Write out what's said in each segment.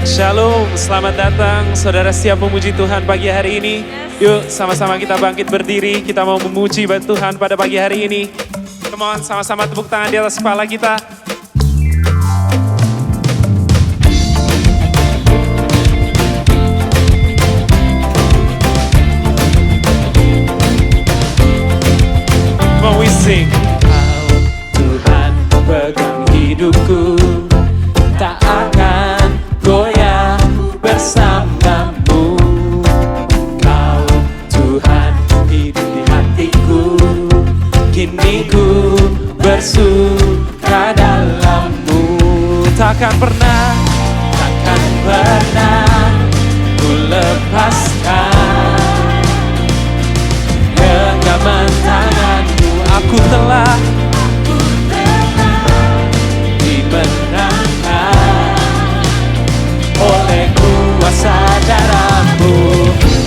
Shalom, selamat datang saudara, siap memuji Tuhan pagi hari ini. Yuk sama-sama kita bangkit berdiri, kita mau memuji Tuhan pada pagi hari ini. Come on, sama-sama tepuk tangan di atas kepala kita. Come on, we sing. Kau Tuhan pegang hidupku, tak akan goyah bersamamu. Kau Tuhan hidup di hatiku, kini ku bersuka dalam-Mu. Takkan pernah ku lepaskan genggaman tangan-Mu. Aku telah dimenangkan oleh kuasa darah-Mu.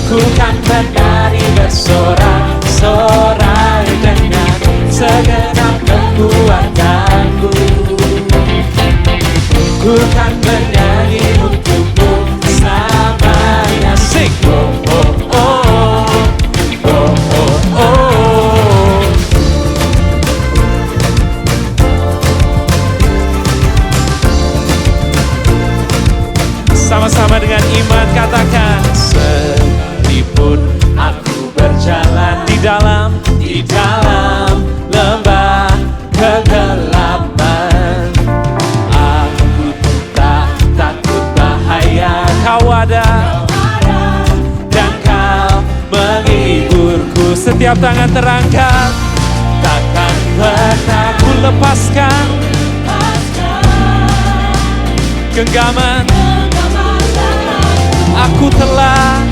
Ku kan berdiri bersorak-sorai dengan segenap kekuatanku. Ku kan bernyanyi untuk-Mu selamanya. Sing! Oh, oh, oh. Oh, oh, oh. Sama-sama dengan iman katakan, sekalipun aku berjalan di dalam lembah kegelapan, aku tak takut bahaya. Kau ada dan Kau menghiburku. Setiap tangan terangkat, takkan pernah ku lepaskan genggaman. Aku telah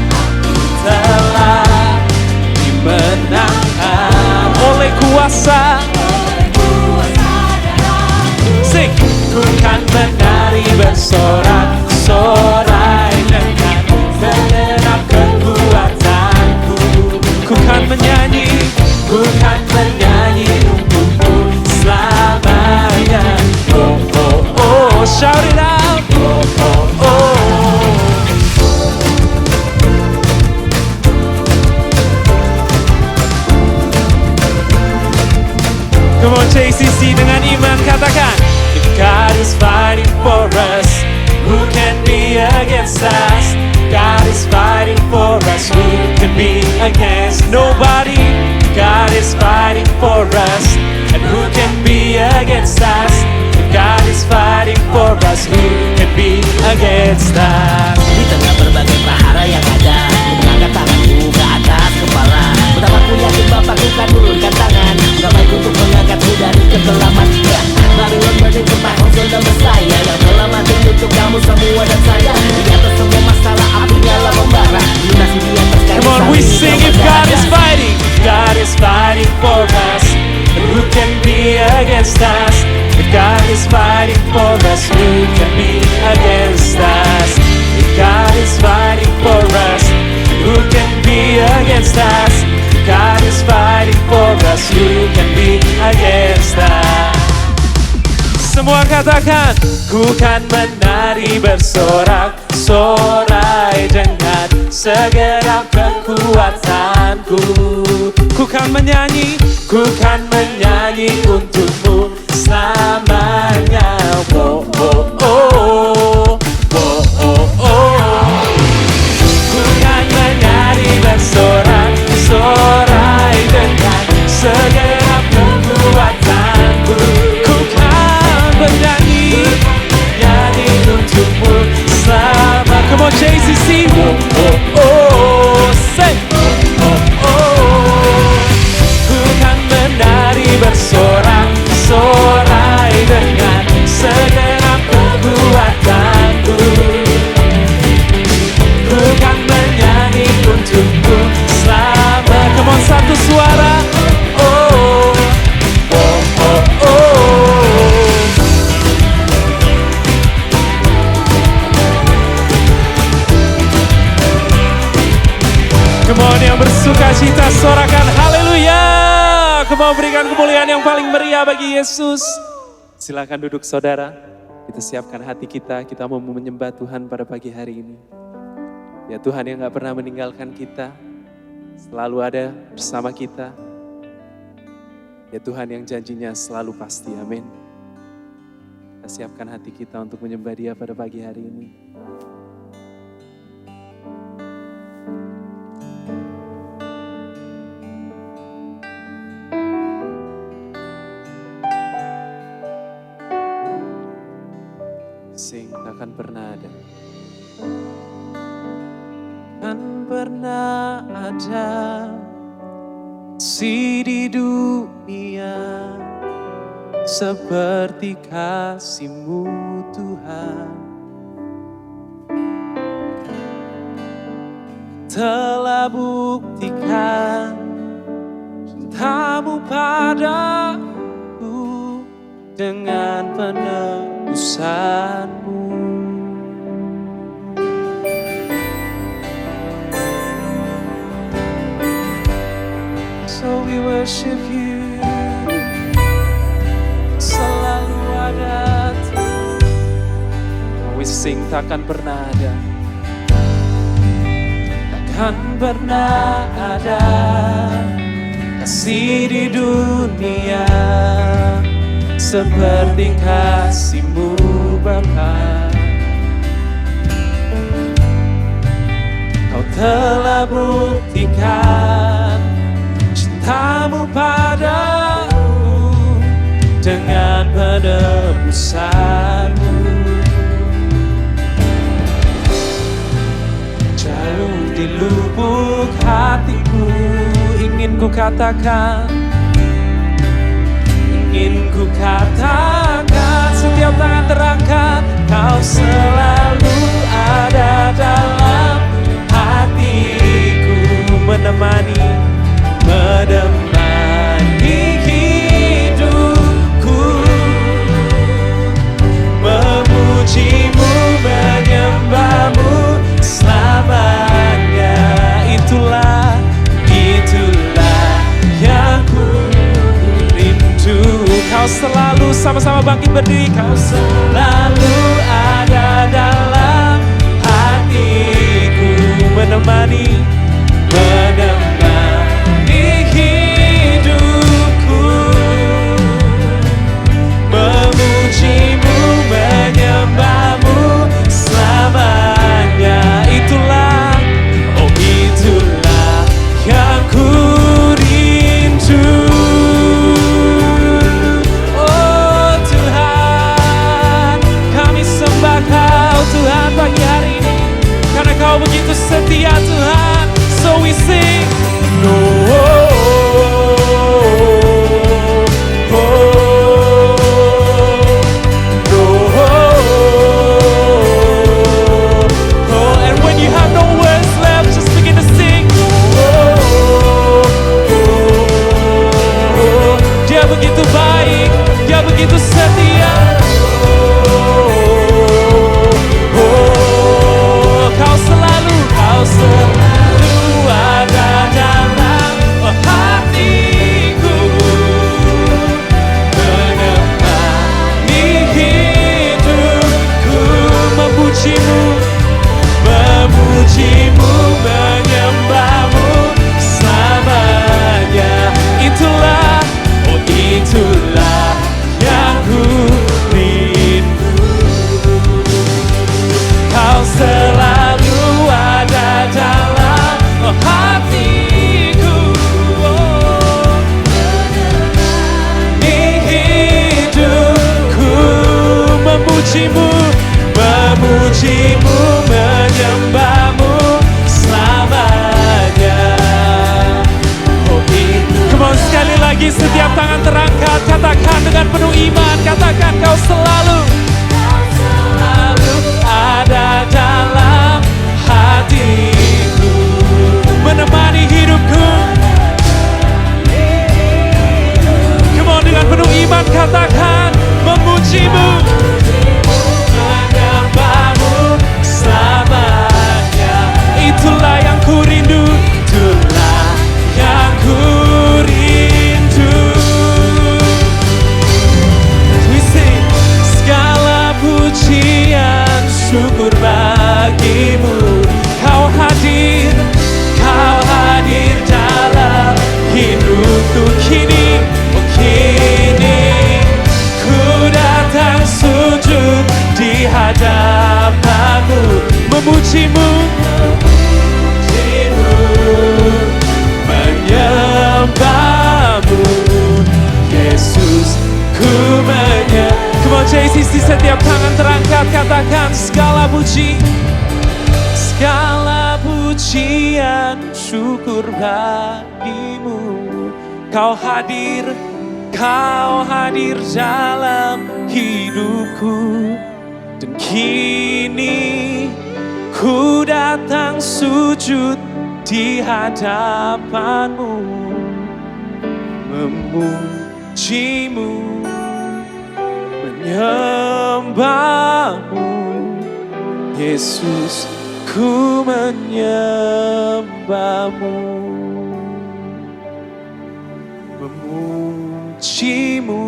dimenangkan oleh kuasa. Sing! Ku kan menari bersorak-sorai dengan segenap kekuatanku. Ku kan menyanyi untuk-Mu selamanya. Oh, oh, oh, shout it out. Oh, oh, oh. Come on JCC, dengan iman katakan, if God is fighting for us, who can be against us? God is fighting for us, who can be against? Nobody. God is fighting for us, and who can be against us? If God is fighting for us, who can be against us? Di tengah berbagai prahara yang ada, mengangkat tanganku ke atas kepala. Betapa ku yakin Bapakku kan turunkan tangan, gak baik untuk mengangkatmu dari kegelapan. Babylon burning to my home, sudah Messiah yang telah mati untuk kamu semua dan saya. Di atas semua masalah api nyala membara, lunasi di atas kayu. Come on, we sing. If God is fighting, God is fighting for us, and who can be against us? If God is fighting for us, who can be against us? If God is fighting for us, who can be against us? If God is fighting for us, who can be against us? Semua katakan, ku kan menari bersorak-sorai dengan segenap kekuatanku. Ku kan menyanyi untuk-Mu selamanya. Oh, oh, oh. Oh, oh, oh. Ku kan menari bersorak-sorai dengan segenap kekuatanku. Ku kan bernyanyi untuk-Mu selama. Come on JCC. Oh, oh, oh. Say. Oh, oh, oh. Ku kan menari bersorak-sorai dengan segenap kekuatanku. Ku kan menyanyi untuk-Mu selama. Come on, satu suara. Oh, oh, oh, oh. Come on, yang bersuka cita sorakan haleluya. Come on, berikan kemuliaan yang paling meriah bagi Yesus. Silakan duduk saudara. Kita siapkan hati kita mau menyembah Tuhan pada pagi hari ini. Ya Tuhan yang gak pernah meninggalkan kita, selalu ada bersama kita. Ya Tuhan yang janjinya selalu pasti, amin. Kita siapkan hati kita untuk menyembah Dia pada pagi hari ini. Sing takkan pernah ada. Kan pernah ada kasih di dunia seperti kasih-Mu Tuhan. Telah buktikan cinta-Mu padaku dengan penebusan-Mu. So we worship You, selalu ada Tuhan. We sing takkan pernah ada, takkan pernah ada kasih di dunia seperti kasih-Mu Bapa. Kau telah buktikan cinta-Mu padaku dengan penebusan-Mu. Jauh di lubuk hatiku ingin ku katakan, setiap tangan terangkat, Kau selalu ada dalam hatiku, menemani hidupku, memuji-Mu, menyembah-Mu selamanya. Itulah yang ku rindu. Kau selalu, sama-sama bangkit berdiri. Kau selalu ada dalam hatiku, menemani hidupku, memuji-Mu, menyembah-Mu selamanya. Itulah yang ku rindu. Oh Tuhan, kami sembah Kau Tuhan pagi hari ini, karena Kau begitu setia Tuhan. So we sing, and when you have no words left, just begin to sing. Dia begitu baik, Dia begitu setia. Kau selalu ada dalam hatiku, menemani hidupku, memuji-Mu, menyembah-Mu selamanya. Itulah yang ku rindu. Kau selalu ada dalam hatiku, hidupku, memuji-Mu, menyembah-Mu selamanya. Come on, sekali lagi, setiap tangan terangkat, katakan dengan penuh iman, katakan Kau selalu ada dalam hatiku, menemani hidupku. Come on, dengan penuh iman katakan, memuji-Mu, menyembah-Mu selamanya. Itulah yang ku rindu, itulah yang ku rindu. We sing, sky syukur bagimu. Kau hadir dalam hidupku kini, oh kini. Ku datang sujud di hadapanmu, memujimu, menyembahmu. Yesus, ku menyembah. Come on Jesus, di setiap tangan terangkat katakan segala puji, segala pujian, syukur bagimu. Kau hadir dalam hidupku. Dan kini ku datang sujud di hadapanmu, memujimu, menyembahmu. Yesus, ku menyembahmu, memujimu,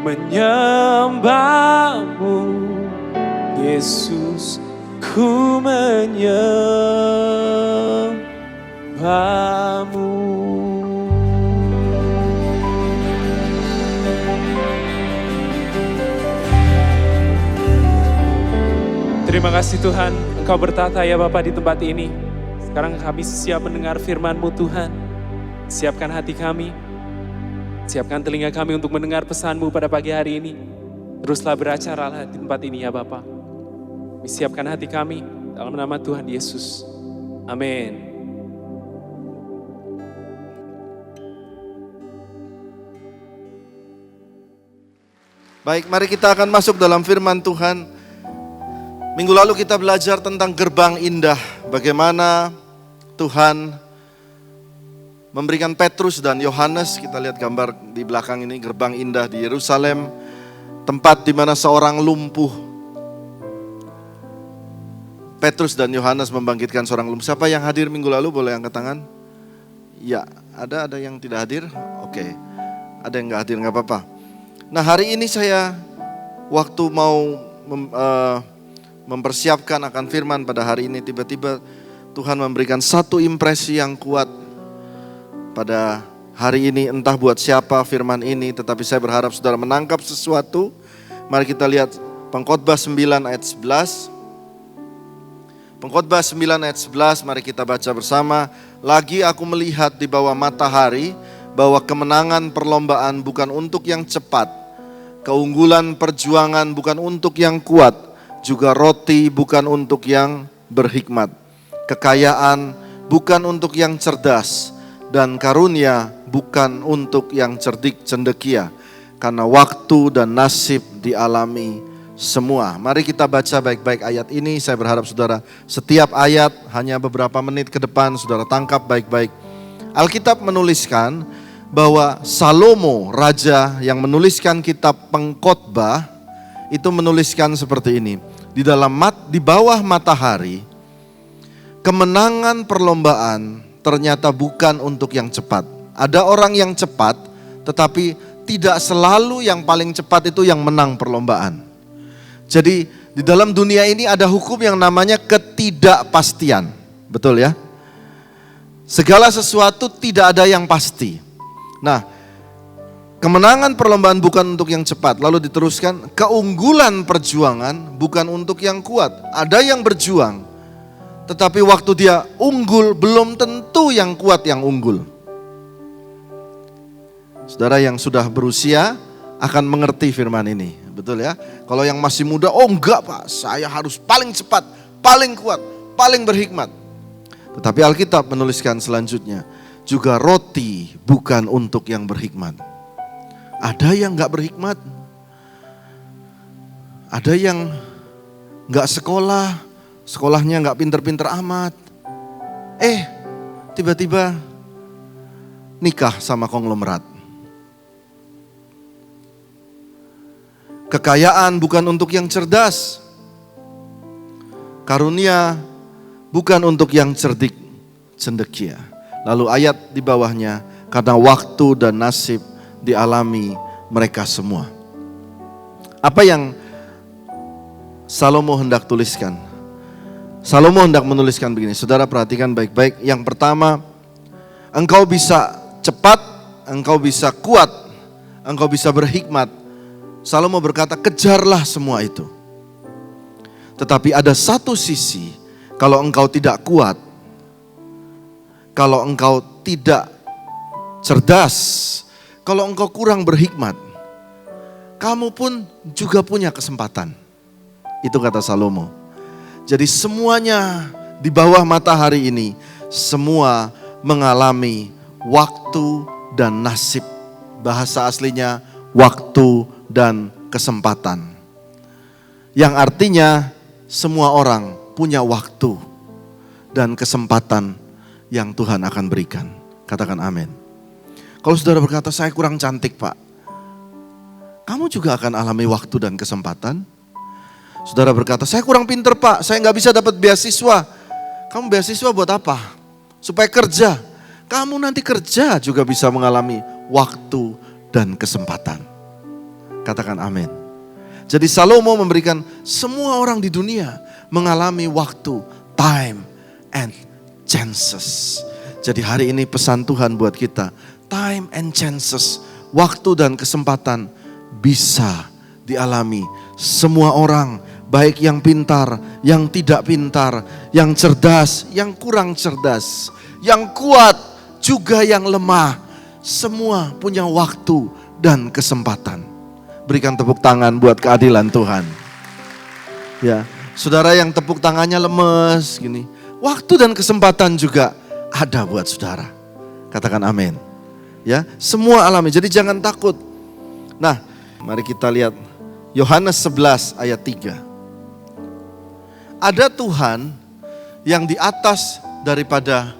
menyembahmu. Yesus, ku menyembahmu. Terima kasih Tuhan, Engkau bertata ya Bapa di tempat ini. Sekarang kami siap mendengar firman-Mu Tuhan. Siapkan hati kami, siapkan telinga kami untuk mendengar pesan-Mu pada pagi hari ini. Teruslah beracara di tempat ini ya Bapa. Siapkan hati kami dalam nama Tuhan Yesus. Amin. Baik, mari kita akan masuk dalam firman Tuhan. Minggu lalu kita belajar tentang gerbang indah. Bagaimana Tuhan memberikan Petrus dan Yohanes, kita lihat gambar di belakang ini, gerbang indah di Yerusalem. Tempat di mana seorang lumpuh, Petrus dan Yohanes membangkitkan seorang lumpuh. Siapa yang hadir minggu lalu boleh angkat tangan? Ya, ada yang tidak hadir? Oke, ada yang gak hadir, gak apa-apa. Nah hari ini saya waktu mau mempersiapkan akan firman pada hari ini, tiba-tiba Tuhan memberikan satu impresi yang kuat pada hari ini. Entah buat siapa firman ini, tetapi saya berharap saudara menangkap sesuatu. Mari kita lihat Pengkhotbah 9 ayat 11. Pengkhotbah 9 ayat 11, mari kita baca bersama. Lagi aku melihat di bawah matahari bahwa kemenangan perlombaan bukan untuk yang cepat, keunggulan perjuangan bukan untuk yang kuat, juga roti bukan untuk yang berhikmat, kekayaan bukan untuk yang cerdas, dan karunia bukan untuk yang cerdik cendekia, karena waktu dan nasib dialami semua. Mari kita baca baik-baik ayat ini. Saya berharap saudara setiap ayat hanya beberapa menit ke depan saudara tangkap baik-baik. Alkitab menuliskan bahwa Salomo, raja yang menuliskan kitab Pengkhotbah, itu menuliskan seperti ini. Di bawah matahari, kemenangan perlombaan ternyata bukan untuk yang cepat. Ada orang yang cepat, tetapi tidak selalu yang paling cepat itu yang menang perlombaan. Jadi di dalam dunia ini ada hukum yang namanya ketidakpastian. Betul ya? Segala sesuatu tidak ada yang pasti. Nah, kemenangan perlombaan bukan untuk yang cepat. Lalu diteruskan, keunggulan perjuangan bukan untuk yang kuat. Ada yang berjuang, tetapi waktu dia unggul, belum tentu yang kuat yang unggul. Saudara yang sudah berusia akan mengerti firman ini, betul ya? Kalau yang masih muda, oh enggak Pak, saya harus paling cepat, paling kuat, paling berhikmat. Tetapi Alkitab menuliskan selanjutnya, juga roti bukan untuk yang berhikmat. Ada yang gak berhikmat, ada yang gak sekolah, sekolahnya gak pinter-pinter amat. Tiba-tiba nikah sama konglomerat. Kekayaan bukan untuk yang cerdas, karunia bukan untuk yang cerdik cendekia. Lalu ayat di bawahnya, karena waktu dan nasib dialami mereka semua. Apa yang Salomo hendak tuliskan. Salomo hendak menuliskan begini, saudara perhatikan baik-baik. Yang pertama, engkau bisa cepat, engkau bisa kuat, engkau bisa berhikmat. Salomo berkata, kejarlah semua itu. Tetapi ada satu sisi, kalau engkau tidak kuat, kalau engkau tidak cerdas, kalau engkau kurang berhikmat, kamu pun juga punya kesempatan. Itu kata Salomo. Jadi semuanya di bawah matahari ini, semua mengalami waktu dan nasib. Bahasa aslinya waktu dan kesempatan. Yang artinya semua orang punya waktu dan kesempatan yang Tuhan akan berikan. Katakan amin. Kalau saudara berkata, saya kurang cantik Pak, kamu juga akan alami waktu dan kesempatan. Saudara berkata, saya kurang pinter Pak, saya gak bisa dapat beasiswa. Kamu beasiswa buat apa? Supaya kerja. Kamu nanti kerja juga bisa mengalami waktu dan kesempatan. Katakan amin. Jadi Salomo memberikan semua orang di dunia mengalami waktu, time and chances. Jadi hari ini pesan Tuhan buat kita, time and chances, waktu dan kesempatan bisa dialami semua orang, baik yang pintar, yang tidak pintar, yang cerdas, yang kurang cerdas, yang kuat, juga yang lemah. Semua punya waktu dan kesempatan. Berikan tepuk tangan buat keadilan Tuhan. Ya, saudara yang tepuk tangannya lemes gini, waktu dan kesempatan juga ada buat saudara. Katakan amin. Ya, semua alami. Jadi jangan takut. Nah, mari kita lihat Yohanes 11 ayat 3. Ada Tuhan yang di atas daripada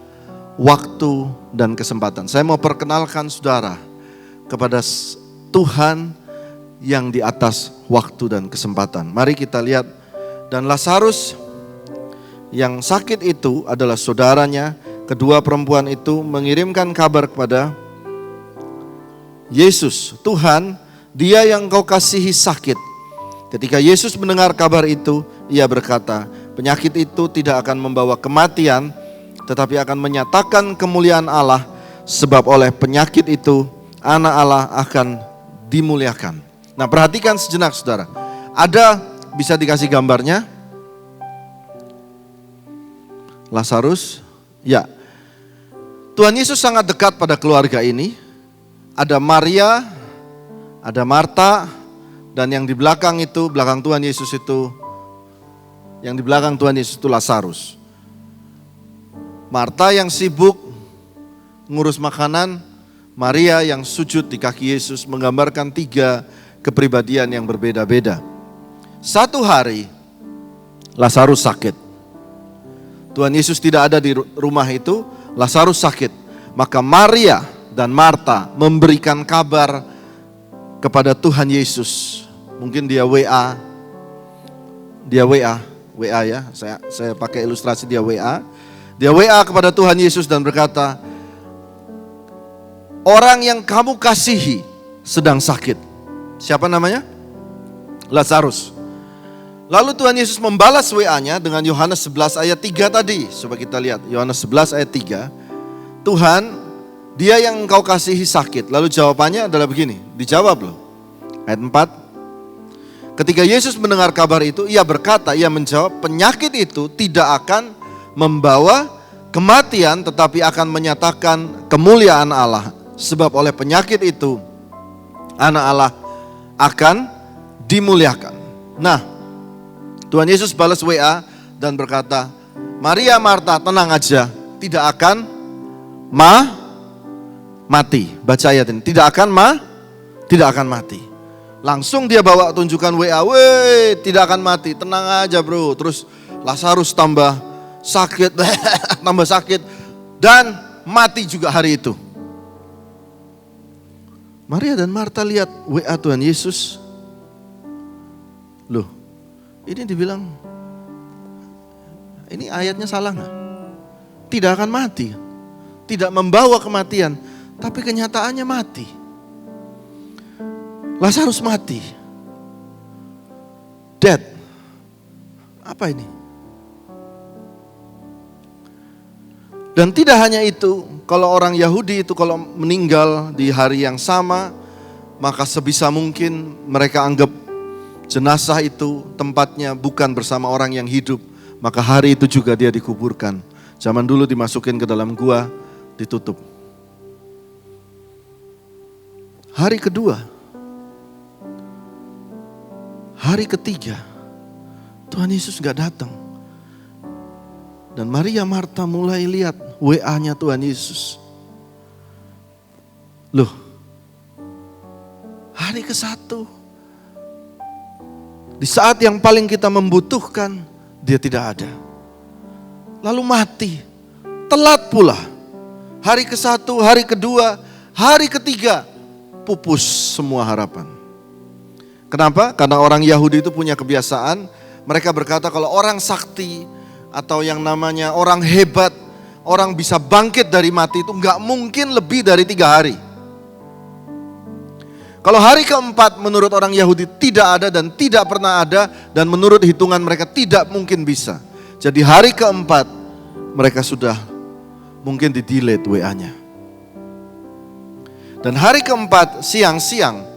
waktu dan kesempatan. Saya mau perkenalkan saudara kepada Tuhan yang di atas waktu dan kesempatan. Mari kita lihat. Dan Lazarus yang sakit itu adalah saudaranya. Kedua perempuan itu mengirimkan kabar kepada Yesus. Tuhan, dia yang kau kasihi sakit. Ketika Yesus mendengar kabar itu, ia berkata, penyakit itu tidak akan membawa kematian, tetapi akan menyatakan kemuliaan Allah, sebab oleh penyakit itu, anak Allah akan dimuliakan. Nah, perhatikan sejenak saudara. Ada, bisa dikasih gambarnya? Lazarus, ya. Tuhan Yesus sangat dekat pada keluarga ini. Ada Maria, ada Marta, dan yang di belakang itu, belakang Tuhan Yesus itu, yang di belakang Tuhan Yesus itu Lazarus. Marta yang sibuk ngurus makanan, Maria yang sujud di kaki Yesus, menggambarkan 3 kepribadian yang berbeda-beda. Satu hari, Lazarus sakit. Tuhan Yesus tidak ada di rumah itu, Lazarus sakit. Maka Maria dan Marta memberikan kabar kepada Tuhan Yesus. Mungkin dia WA ya, saya pakai ilustrasi dia WA. Dia WA kepada Tuhan Yesus dan berkata, orang yang kamu kasihi sedang sakit. Siapa namanya? Lazarus. Lalu Tuhan Yesus membalas WA-nya dengan Yohanes 11 ayat 3 tadi. Coba kita lihat Yohanes 11 ayat 3. Tuhan, dia yang engkau kasihi sakit. Lalu jawabannya adalah begini, dijawab loh. Ayat 4. Ketika Yesus mendengar kabar itu, ia berkata, ia menjawab, penyakit itu tidak akan membawa kematian, tetapi akan menyatakan kemuliaan Allah. Sebab oleh penyakit itu, anak Allah akan dimuliakan. Nah, Tuhan Yesus balas WA dan berkata, Maria, Marta, tenang aja, tidak akan mati. Baca ayat ini, tidak akan mati. Langsung dia bawa tunjukkan WA, tidak akan mati, tenang aja bro. Terus Lazarus tambah sakit, dan mati juga hari itu. Maria dan Marta lihat WA Tuhan Yesus. Loh, ini dibilang, ini ayatnya salah nggak? Tidak akan mati, tidak membawa kematian, tapi kenyataannya mati. Lazarus mati, dead. Apa ini? Dan tidak hanya itu, kalau orang Yahudi itu kalau meninggal di hari yang sama, maka sebisa mungkin mereka anggap jenazah itu tempatnya bukan bersama orang yang hidup. Maka hari itu juga dia dikuburkan. Zaman dulu dimasukin ke dalam gua, ditutup. Hari kedua, hari ketiga, Tuhan Yesus gak datang. Dan Maria Marta mulai lihat WA-nya Tuhan Yesus. Loh, hari ke-1, di saat yang paling kita membutuhkan, dia tidak ada. Lalu mati, telat pula. Hari ke-1, hari kedua, hari ketiga, pupus semua harapan. Kenapa? Karena orang Yahudi itu punya kebiasaan, mereka berkata kalau orang sakti atau yang namanya orang hebat, orang bisa bangkit dari mati itu nggak mungkin lebih dari 3 hari. Kalau hari ke-4 menurut orang Yahudi tidak ada dan tidak pernah ada, dan menurut hitungan mereka tidak mungkin bisa. Jadi hari ke-4 mereka sudah mungkin di-delete WA-nya. Dan hari ke-4 siang-siang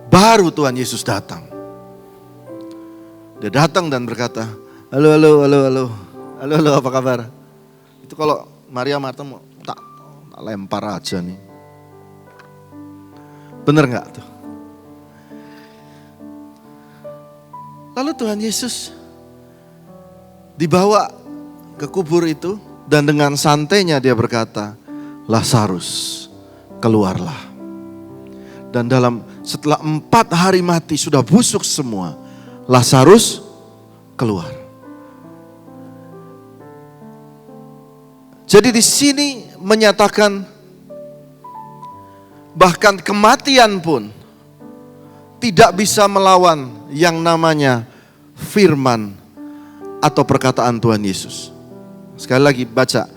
baru Tuhan Yesus datang. Dia datang dan berkata, halo, apa kabar? Itu kalau Maria Marta mau tak lempar aja nih. Bener gak tuh? Lalu Tuhan Yesus dibawa ke kubur itu dan dengan santainya dia berkata, Lazarus, keluarlah. Dan setelah 4 hari mati sudah busuk semua, Lazarus keluar. Jadi di sini menyatakan bahkan kematian pun tidak bisa melawan yang namanya firman atau perkataan Tuhan Yesus. Sekali lagi baca,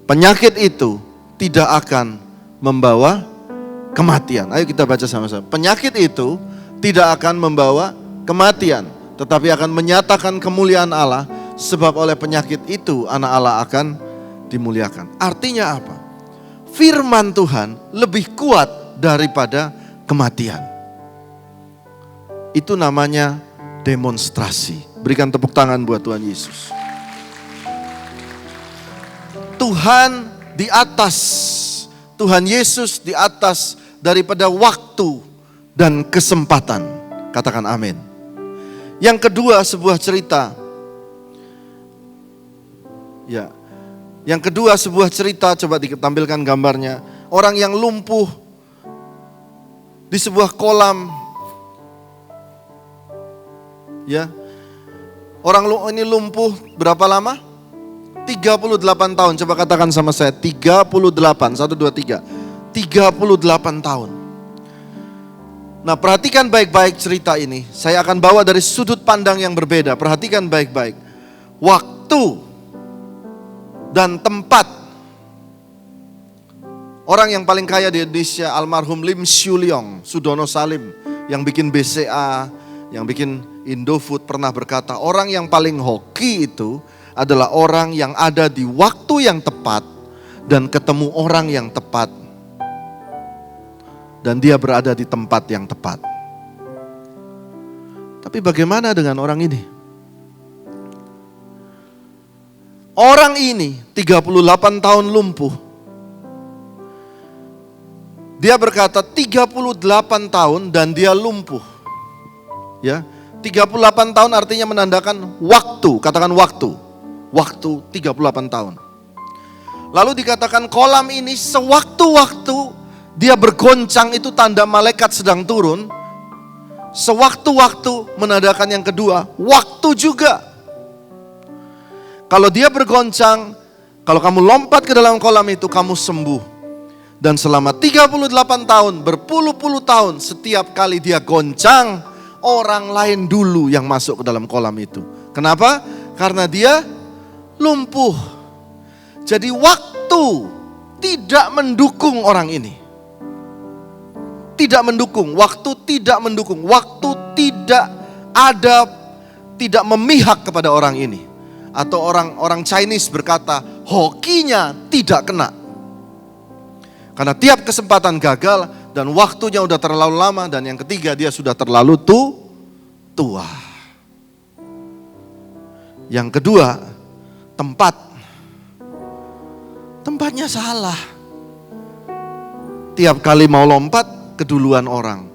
penyakit itu tidak akan membawa kematian. Ayo kita baca sama-sama. Penyakit itu tidak akan membawa kematian, tetapi akan menyatakan kemuliaan Allah, sebab oleh penyakit itu anak Allah akan dimuliakan. Artinya apa? Firman Tuhan lebih kuat daripada kematian. Itu namanya demonstrasi. Berikan tepuk tangan buat Tuhan Yesus. Tuhan di atas, Tuhan Yesus di atas daripada waktu dan kesempatan. Katakan amin. Yang kedua, sebuah cerita. Ya. Yang kedua, sebuah cerita, coba ditampilkan gambarnya. Orang yang lumpuh di sebuah kolam. Ya. Orang ini lumpuh berapa lama? 38 tahun. Coba katakan sama saya, 38. 1, 2, 3. 38 tahun. Nah, perhatikan baik-baik cerita ini. Saya akan bawa dari sudut pandang yang berbeda. Perhatikan baik-baik. Waktu dan tempat. Orang yang paling kaya di Indonesia, almarhum Lim Siu Leong, Sudono Salim, yang bikin BCA, yang bikin Indofood, pernah berkata, orang yang paling hoki itu adalah orang yang ada di waktu yang tepat dan ketemu orang yang tepat. Dan dia berada di tempat yang tepat. Tapi bagaimana dengan orang ini? Orang ini 38 tahun lumpuh. Dia berkata 38 tahun dan dia lumpuh. Ya, 38 tahun artinya menandakan waktu, katakan waktu. Waktu 38 tahun. Lalu dikatakan kolam ini sewaktu-waktu dia bergoncang, itu tanda malaikat sedang turun. Sewaktu-waktu menandakan yang kedua, waktu juga. Kalau dia bergoncang, kalau kamu lompat ke dalam kolam itu, kamu sembuh. Dan selama 38 tahun, berpuluh-puluh tahun, setiap kali dia goncang, orang lain dulu yang masuk ke dalam kolam itu. Kenapa? Karena dia lumpuh. Jadi waktu tidak mendukung orang ini. Tidak mendukung, waktu tidak mendukung, waktu tidak ada, tidak memihak kepada orang ini. Atau orang Chinese berkata, hokinya tidak kena. Karena tiap kesempatan gagal dan waktunya udah terlalu lama. Dan yang ketiga, dia sudah terlalu tua. Yang kedua, tempatnya salah. Tiap kali mau lompat, keduluan orang.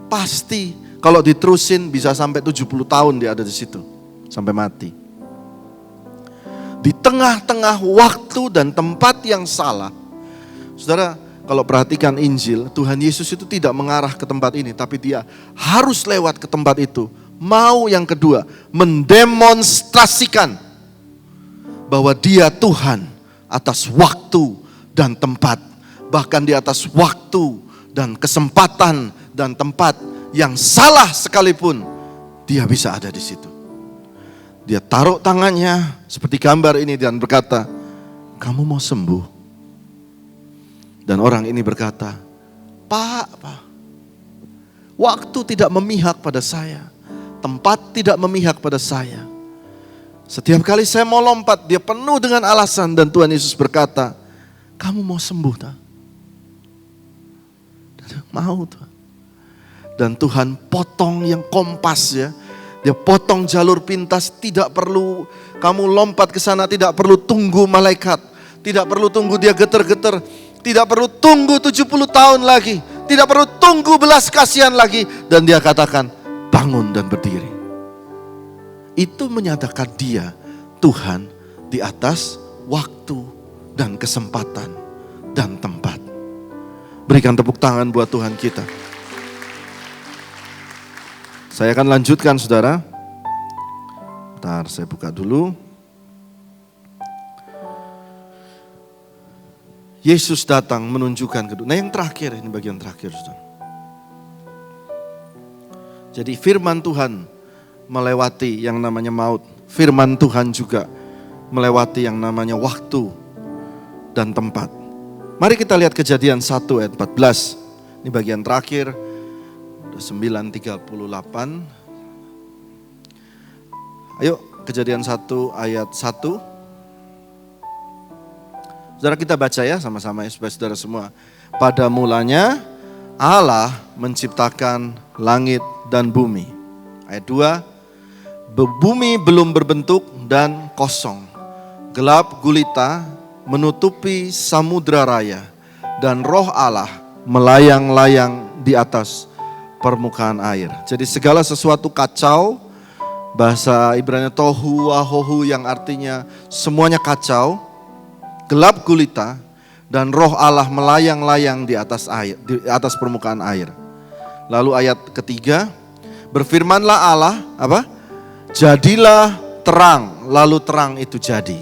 Pasti kalau diterusin bisa sampai 70 tahun dia ada di situ. Sampai mati. Di tengah-tengah waktu dan tempat yang salah. Saudara, kalau perhatikan Injil, Tuhan Yesus itu tidak mengarah ke tempat ini. Tapi dia harus lewat ke tempat itu. Mau yang kedua, mendemonstrasikan bahwa dia Tuhan atas waktu dan tempat. Bahkan di atas waktu dan kesempatan dan tempat yang salah sekalipun, dia bisa ada di situ. Dia taruh tangannya seperti gambar ini dan berkata, kamu mau sembuh? Dan orang ini berkata, Pak, waktu tidak memihak pada saya, tempat tidak memihak pada saya. Setiap kali saya mau lompat, dia penuh dengan alasan dan Tuhan Yesus berkata, kamu mau sembuh tak? Mau Tuhan. Dan Tuhan potong yang kompas ya. Dia potong jalur pintas, tidak perlu kamu lompat ke sana, tidak perlu tunggu malaikat, tidak perlu tunggu dia getar-getar, tidak perlu tunggu 70 tahun lagi, tidak perlu tunggu belas kasihan lagi. Dan dia katakan, bangun dan berdiri. Itu menyatakan dia Tuhan di atas waktu dan kesempatan dan tempat. Berikan tepuk tangan buat Tuhan kita. Saya akan lanjutkan saudara. Bentar, saya buka dulu. Yesus datang menunjukkan kedua. Nah yang terakhir, ini bagian terakhir saudara. Jadi firman Tuhan melewati yang namanya maut. Firman Tuhan juga melewati yang namanya waktu dan tempat. Mari kita lihat Kejadian 1 ayat 14. Ini bagian terakhir. 9:38. Ayo Kejadian 1 ayat 1. Saudara kita baca ya sama-sama ya supaya saudara semua. Pada mulanya Allah menciptakan langit dan bumi. Ayat 2. Bumi belum berbentuk dan kosong. Gelap gulita menutupi samudra raya. Dan roh Allah melayang-layang di atas permukaan air. Jadi segala sesuatu kacau. Bahasa Ibrani tohu wahohu yang artinya semuanya kacau. Gelap gulita. Dan roh Allah melayang-layang di atas air, di atas permukaan air. Lalu ayat ketiga. Berfirmanlah Allah, apa? Jadilah terang, lalu terang itu jadi.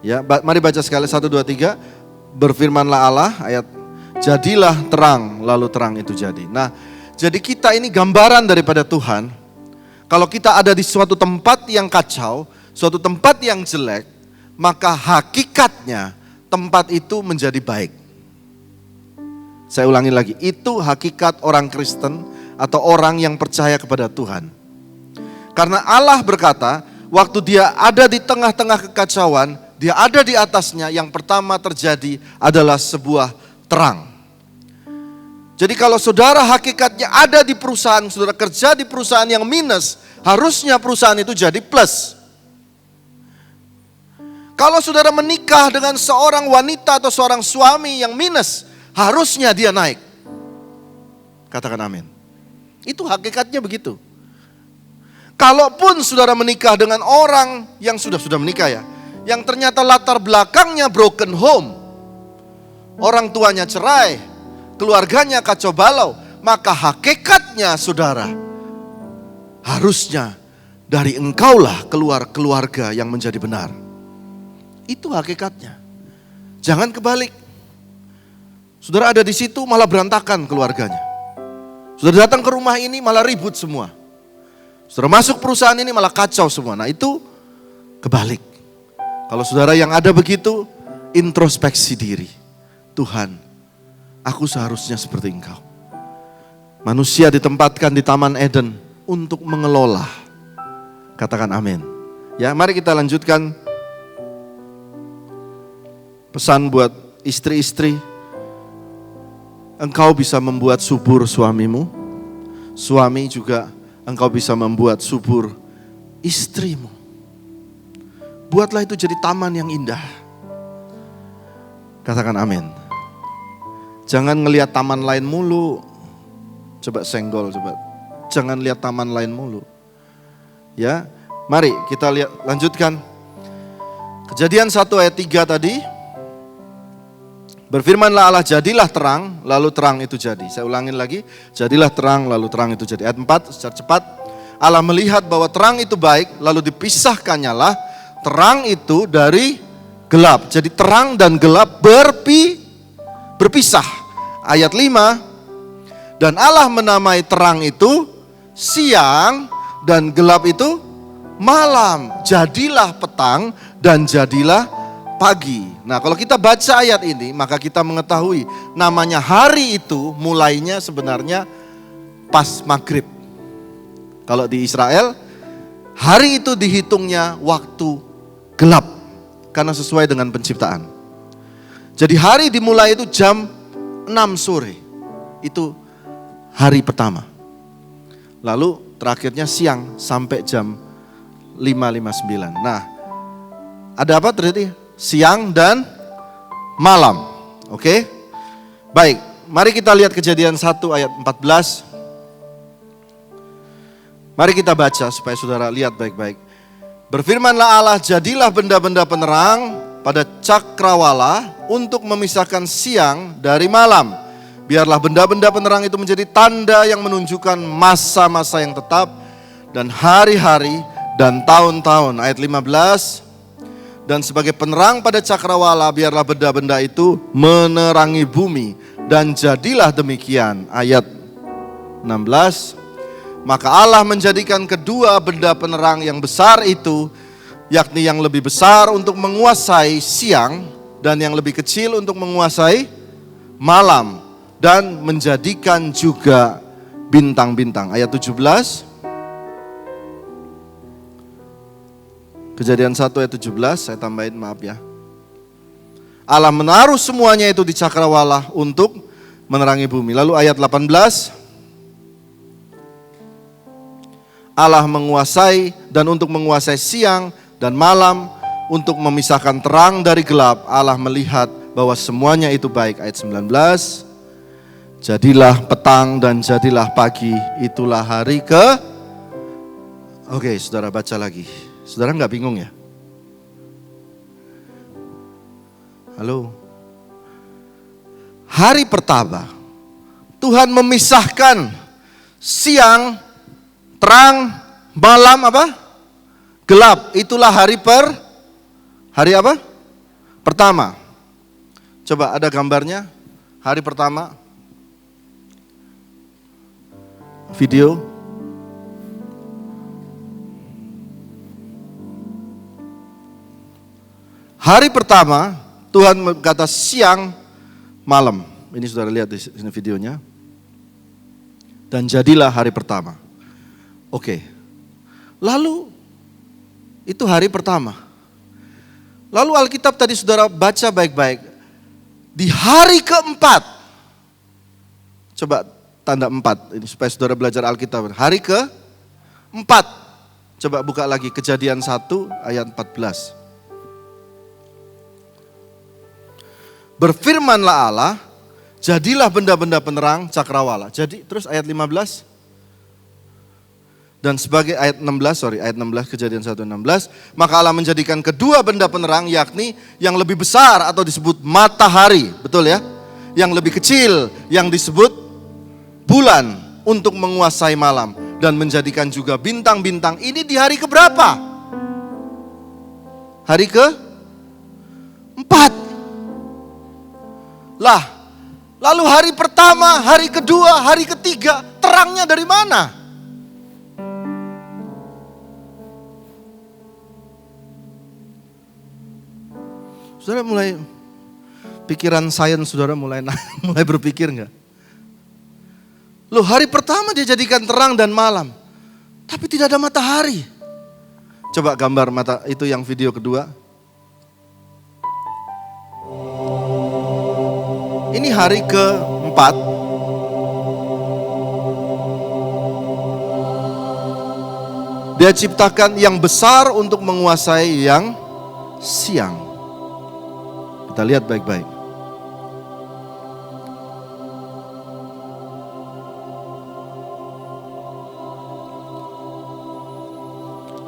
Ya, mari baca sekali 1, 2, 3. Berfirmanlah Allah, ayat jadilah terang, lalu terang itu jadi. Nah, jadi kita ini gambaran daripada Tuhan. Kalau kita ada di suatu tempat yang kacau, suatu tempat yang jelek, maka hakikatnya tempat itu menjadi baik. Saya ulangi lagi, itu hakikat orang Kristen atau orang yang percaya kepada Tuhan. Karena Allah berkata, waktu dia ada di tengah-tengah kekacauan, dia ada di atasnya, yang pertama terjadi adalah sebuah terang. Jadi kalau saudara hakikatnya ada di perusahaan, saudara kerja di perusahaan yang minus, harusnya perusahaan itu jadi plus. Kalau saudara menikah dengan seorang wanita atau seorang suami yang minus, harusnya dia naik. Katakan amin. Itu hakikatnya begitu. Kalaupun saudara menikah dengan orang yang sudah menikah ya, yang ternyata latar belakangnya broken home, orang tuanya cerai, keluarganya kacau balau, maka hakikatnya saudara, harusnya dari engkaulah keluar keluarga yang menjadi benar. Itu hakikatnya. Jangan kebalik. Saudara ada di situ malah berantakan keluarganya. Saudara datang ke rumah ini malah ribut semua. Saudara masuk perusahaan ini malah kacau semua. Nah itu kebalik. Kalau saudara yang ada begitu, introspeksi diri. Tuhan, aku seharusnya seperti Engkau. Manusia ditempatkan di Taman Eden untuk mengelola. Katakan amin. Ya, mari kita lanjutkan. Pesan buat istri-istri. Engkau bisa membuat subur suamimu. Suami juga engkau bisa membuat subur istrimu. Buatlah itu jadi taman yang indah. Katakan amin. Jangan ngelihat taman lain mulu. Coba senggol, coba. Jangan lihat taman lain mulu. Ya, mari kita lihat, lanjutkan. Kejadian 1 ayat 3 tadi. Berfirmanlah Allah, jadilah terang, lalu terang itu jadi. Saya ulangin lagi, jadilah terang, lalu terang itu jadi. Ayat 4, secara cepat. Allah melihat bahwa terang itu baik, lalu dipisahkannyalah terang itu dari gelap. Jadi terang dan gelap berpisah. Ayat 5, dan Allah menamai terang itu siang dan gelap itu malam. Jadilah petang dan jadilah pagi. Nah, kalau kita baca ayat ini, maka kita mengetahui namanya hari itu mulainya sebenarnya pas maghrib. Kalau di Israel, hari itu dihitungnya waktu gelap karena sesuai dengan penciptaan. Jadi hari dimulai itu jam 6 sore. Itu hari pertama. Lalu terakhirnya siang sampai jam 5:59. Nah, ada apa terjadi? Siang dan malam. Oke? Baik, mari kita lihat Kejadian 1 ayat 14. Mari kita baca supaya saudara lihat baik-baik. Berfirmanlah Allah, jadilah benda-benda penerang pada cakrawala untuk memisahkan siang dari malam. Biarlah benda-benda penerang itu menjadi tanda yang menunjukkan masa-masa yang tetap dan hari-hari dan tahun-tahun. Ayat 15. Dan sebagai penerang pada cakrawala, biarlah benda-benda itu menerangi bumi. Dan jadilah demikian. Ayat 16. Maka Allah menjadikan kedua benda penerang yang besar itu, yakni yang lebih besar untuk menguasai siang, dan yang lebih kecil untuk menguasai malam. Dan menjadikan juga bintang-bintang. Ayat 17. Kejadian 1 ayat 17, saya tambahin, maaf ya. Allah menaruh semuanya itu di cakrawala untuk menerangi bumi. Lalu ayat 18. Allah menguasai dan untuk menguasai siang dan malam, untuk memisahkan terang dari gelap. Allah melihat bahwa semuanya itu baik. Ayat 19. Jadilah petang dan jadilah pagi, itulah hari ke... Oke, saudara baca lagi. Saudara nggak bingung ya? Halo? Hari pertama, Tuhan memisahkan siang, terang, malam apa? Gelap. Itulah hari apa? Pertama. Coba ada gambarnya. Hari pertama. Video. Hari pertama, Tuhan berkata siang, malam. Ini saudara lihat di sini videonya. Dan jadilah hari pertama. Oke. Lalu, itu hari pertama. Lalu Alkitab tadi saudara baca baik-baik. Di hari keempat. Coba tanda 4. Ini supaya saudara belajar Alkitab. Hari keempat. Coba buka lagi Kejadian 1 ayat 14. Berfirmanlah Allah, jadilah benda-benda penerang cakrawala. Jadi terus ayat 15. Dan sebagai ayat 16 Kejadian 1:16, maka Allah menjadikan kedua benda penerang, yakni yang lebih besar atau disebut matahari, betul ya? Yang lebih kecil yang disebut bulan untuk menguasai malam, dan menjadikan juga bintang-bintang. Ini di hari keberapa? Hari ke-4. Lah, lalu hari pertama, hari kedua, hari ketiga, terangnya dari mana? Saudara mulai, pikiran sains saudara mulai berpikir enggak? Loh, hari pertama dia jadikan terang dan malam, tapi tidak ada matahari. Coba gambar mata itu yang video kedua. Ini hari keempat. Dia ciptakan yang besar untuk menguasai yang siang. Kita lihat baik-baik.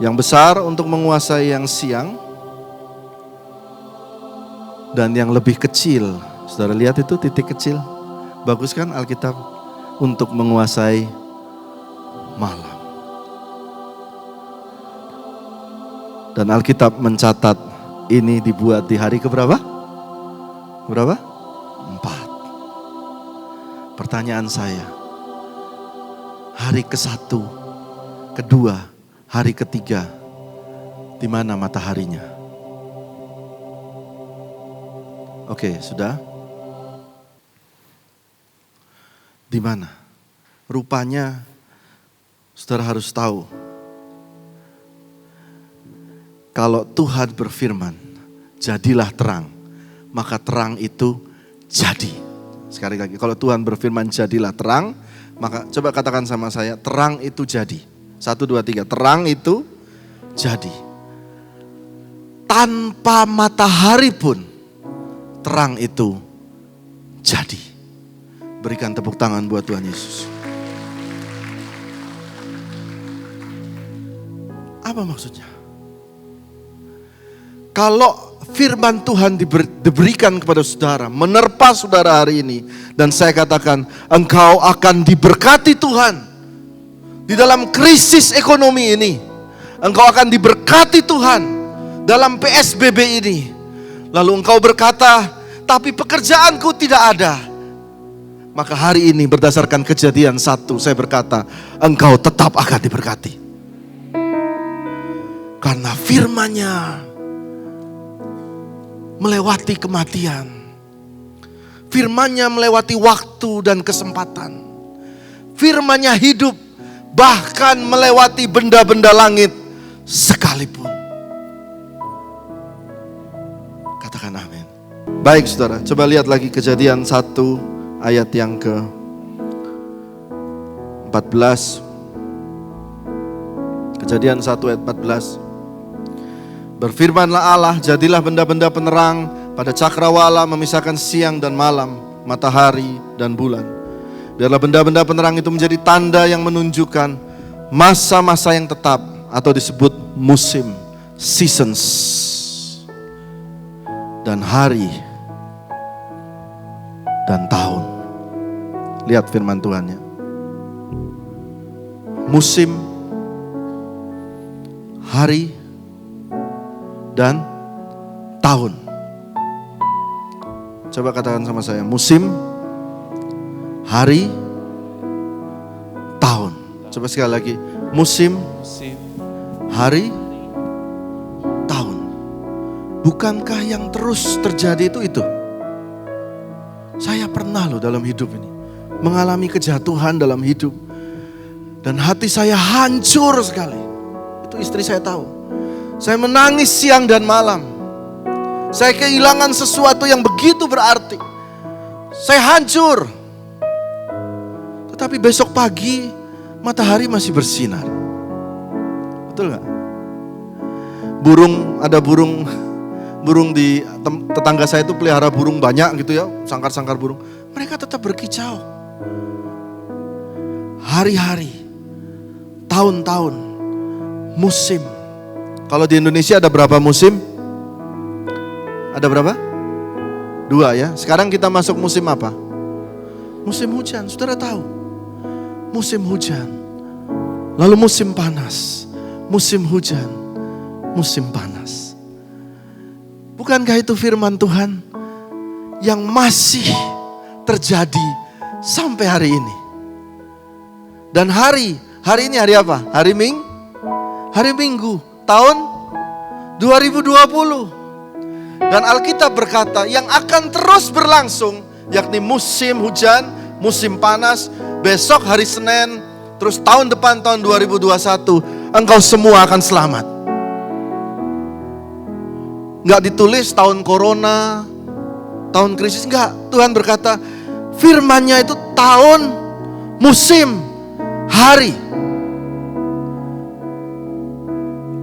Yang besar untuk menguasai yang siang. Dan yang lebih kecil. Saudara lihat itu titik kecil. Bagus kan Alkitab? Untuk menguasai malam. Dan Alkitab mencatat ini dibuat di hari keberapa? Berapa? 4. Pertanyaan saya, hari ke-1, kedua, hari ketiga, di mana mataharinya? Oke, sudah? Di mana? Rupanya, saudara harus tahu, kalau Tuhan berfirman, jadilah terang, maka terang itu jadi. Sekali lagi, kalau Tuhan berfirman jadilah terang, maka coba katakan sama saya, terang itu jadi. 1, 2, 3, terang itu jadi. Tanpa matahari pun, terang itu jadi. Berikan tepuk tangan buat Tuhan Yesus. Apa maksudnya? Kalau firman Tuhan diberikan kepada saudara, menerpa saudara hari ini, dan saya katakan, engkau akan diberkati Tuhan. Di dalam krisis ekonomi ini, engkau akan diberkati Tuhan. Dalam PSBB ini, lalu engkau berkata, tapi pekerjaanku tidak ada. Maka hari ini berdasarkan Kejadian 1, saya berkata, engkau tetap akan diberkati. Karena firman-Nya melewati kematian. Firman-Nya melewati waktu dan kesempatan. Firman-Nya hidup bahkan melewati benda-benda langit sekalipun. Katakan amin. Baik saudara, coba lihat lagi Kejadian 1 ayat yang ke-14. Kejadian 1 ayat 14. Berfirmanlah Allah, jadilah benda-benda penerang pada cakrawala memisahkan siang dan malam, matahari dan bulan. Biarlah benda-benda penerang itu menjadi tanda yang menunjukkan masa-masa yang tetap atau disebut musim, seasons, dan hari dan tahun. Lihat firman Tuhan-Nya. Musim, hari, dan tahun. Coba katakan sama saya, musim, hari, tahun. Coba sekali lagi, musim, hari, tahun. Bukankah yang terus terjadi itu? Saya pernah loh dalam hidup ini mengalami kejatuhan dalam hidup, dan hati saya hancur sekali. Itu istri saya tahu. Saya menangis siang dan malam. Saya kehilangan sesuatu yang begitu berarti. Saya hancur. Tetapi besok pagi matahari masih bersinar. Betul gak? Ada burung di tetangga saya itu pelihara burung banyak gitu ya, sangkar-sangkar burung. Mereka tetap berkicau. Hari-hari, tahun-tahun, musim. Kalau di Indonesia ada berapa musim? Ada berapa? 2 ya. Sekarang kita masuk musim apa? Musim hujan. Saudara tahu? Musim hujan. Lalu musim panas. Musim hujan. Musim panas. Bukankah itu firman Tuhan yang masih terjadi sampai hari ini? Dan hari ini hari apa? Hari Minggu. Tahun 2020. Dan Alkitab berkata yang akan terus berlangsung, yakni musim hujan, musim panas, besok hari Senin, terus tahun depan tahun 2021, engkau semua akan selamat. Nggak ditulis tahun corona, tahun krisis, enggak. Tuhan berkata, firman-Nya itu tahun, musim, hari.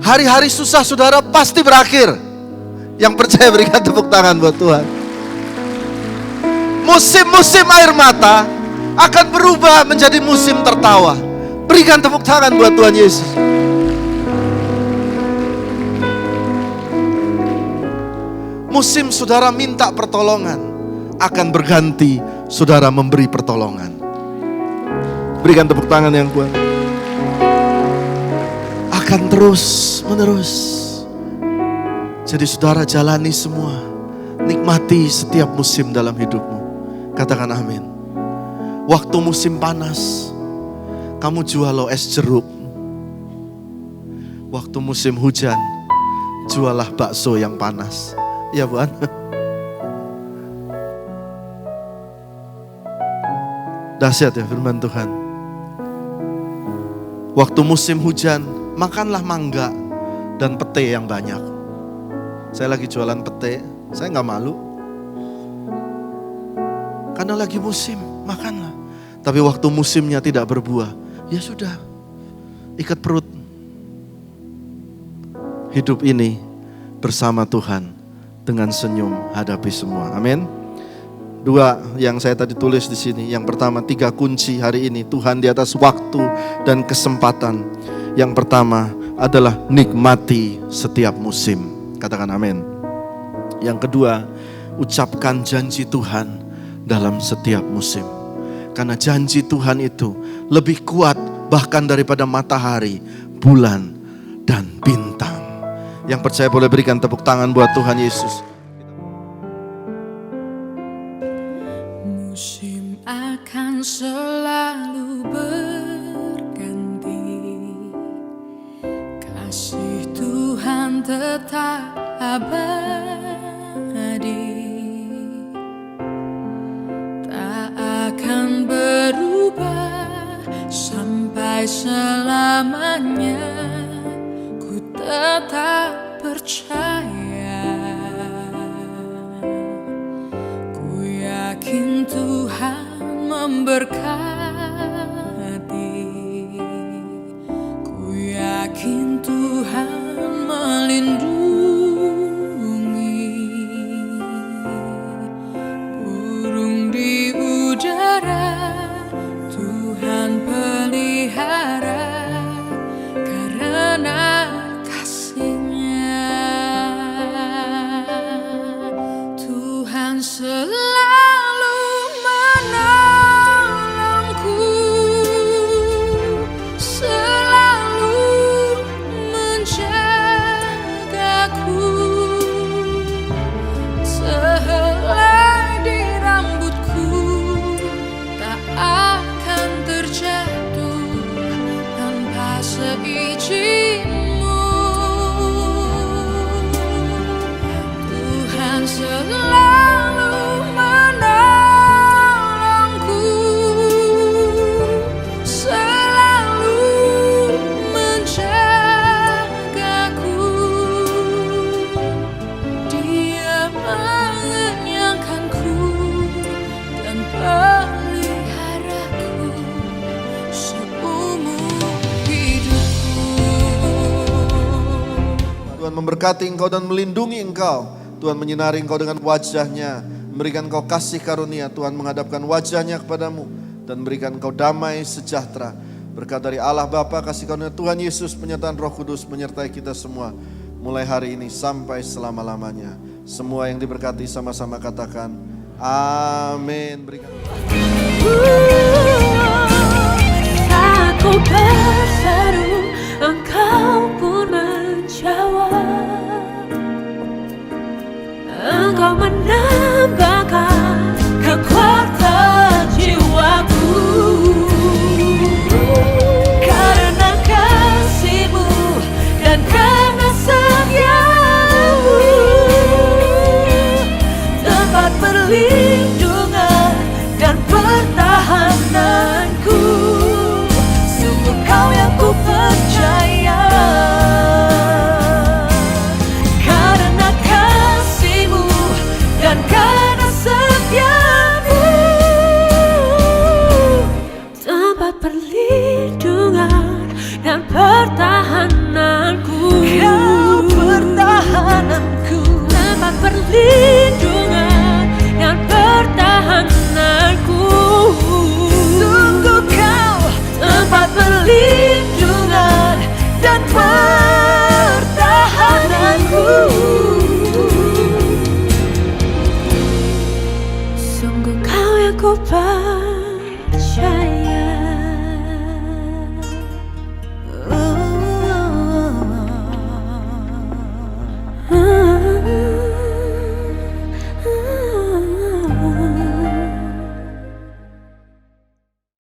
Hari-hari susah saudara pasti berakhir. Yang percaya berikan tepuk tangan buat Tuhan. Musim-musim air mata akan berubah menjadi musim tertawa. Berikan tepuk tangan buat Tuhan Yesus. Musim saudara minta pertolongan akan berganti saudara memberi pertolongan. Berikan tepuk tangan yang kuat. Akan terus menerus. Jadi saudara jalani semua. Nikmati setiap musim dalam hidupmu. Katakan amin. Waktu musim panas, kamu jual lo es jeruk. Waktu musim hujan, jualah bakso yang panas. Ya bukan? Dahsyat ya firman Tuhan. Waktu musim hujan, makanlah mangga dan pete yang banyak. Saya lagi jualan pete, saya gak malu. Karena lagi musim, makanlah. Tapi waktu musimnya tidak berbuah, ya sudah, ikat perut. Hidup ini bersama Tuhan dengan senyum hadapi semua. Amin. 2 yang saya tadi tulis di sini. Yang pertama, 3 kunci hari ini Tuhan di atas waktu dan kesempatan. Yang pertama adalah nikmati setiap musim. Katakan amin. Yang kedua, ucapkan janji Tuhan dalam setiap musim. Karena janji Tuhan itu lebih kuat bahkan daripada matahari, bulan, dan bintang. Yang percaya boleh berikan tepuk tangan buat Tuhan Yesus. Musim akan selalu berganti, kasih Tuhan tetap abadi, tak akan berubah sampai selamanya. Ku tetap percaya, ku yakin Tuhan memberkati, ku yakin Tuhan melindungi. Burung di udara Tuhan pelihara, karena kasih-Nya Tuhan selalu menolongku, selalu menjagaku. Sehelai di rambutku tak akan terjatuh tanpa seizin-Mu. Tuhan selalu menolongku, selalu menjagaku. Dia mengenyangkanku dan peliharaku seumur hidupku. Tuhan memberkati engkau dan melindungi engkau. Tuhan menyinari engkau dengan wajah-Nya, memberikan engkau kasih karunia. Tuhan menghadapkan wajah-Nya kepadamu dan berikan engkau damai sejahtera. Berkat dari Allah Bapa, kasih karunia Tuhan Yesus, penyertaan Roh Kudus menyertai kita semua mulai hari ini sampai selama-lamanya. Semua yang diberkati sama-sama katakan amin. Berikan Aku berseru, Engkau pun menjawab. Engkau menambahkan kekuatan jiwaku. Karena kasih-Mu dan karena setiamu, tempat perlindungan dan pertahananku. Sungguh Kau yang ku bertahan.